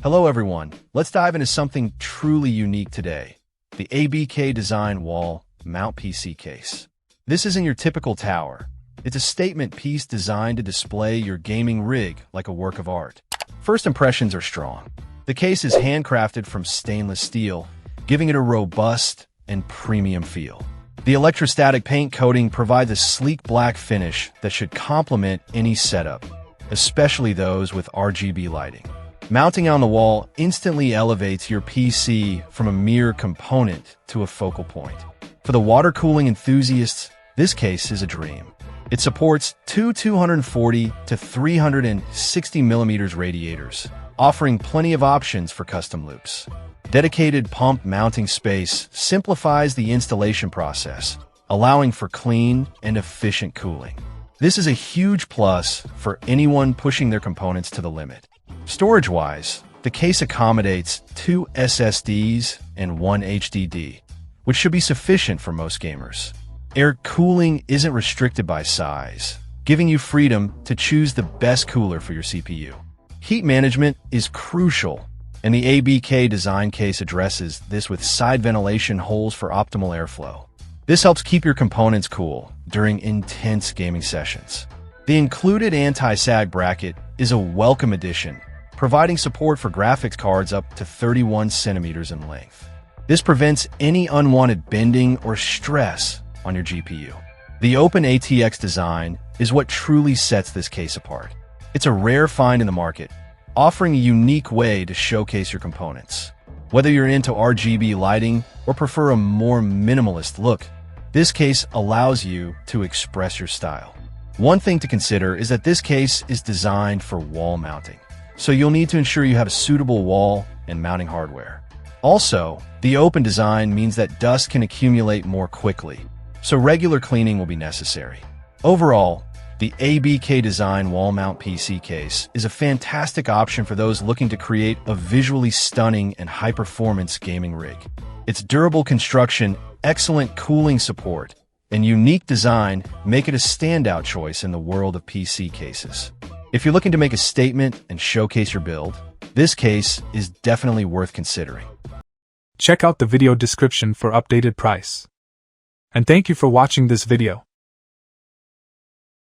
Hello everyone, let's dive into something truly unique today. The ABK Design Wall Mount PC Case. This isn't your typical tower. It's a statement piece designed to display your gaming rig like a work of art. First impressions are strong. The case is handcrafted from stainless steel, giving it a robust and premium feel. The electrostatic paint coating provides a sleek black finish that should complement any setup, especially those with RGB lighting. Mounting on the wall instantly elevates your PC from a mere component to a focal point. For the water cooling enthusiasts, this case is a dream. It supports two 240 to 360 millimeters radiators, offering plenty of options for custom loops. Dedicated pump mounting space simplifies the installation process, allowing for clean and efficient cooling. This is a huge plus for anyone pushing their components to the limit. Storage-wise, the case accommodates 2 SSDs and 1 HDD, which should be sufficient for most gamers. Air cooling isn't restricted by size, giving you freedom to choose the best cooler for your CPU. Heat management is crucial, and the ABK design case addresses this with side ventilation holes for optimal airflow. This helps keep your components cool during intense gaming sessions. The included anti-sag bracket is a welcome addition, providing support for graphics cards up to 31 centimeters in length. This prevents any unwanted bending or stress on your GPU. The open ATX design is what truly sets this case apart. It's a rare find in the market, offering a unique way to showcase your components. Whether you're into RGB lighting or prefer a more minimalist look, this case allows you to express your style. One thing to consider is that this case is designed for wall mounting, so you'll need to ensure you have a suitable wall and mounting hardware. Also, the open design means that dust can accumulate more quickly, so regular cleaning will be necessary. Overall, the ABK Design Wall Mount PC case is a fantastic option for those looking to create a visually stunning and high-performance gaming rig. Its durable construction, excellent cooling support, and unique design make it a standout choice in the world of PC cases. If you're looking to make a statement and showcase your build, this case is definitely worth considering. Check out the video description for updated price. And thank you for watching this video.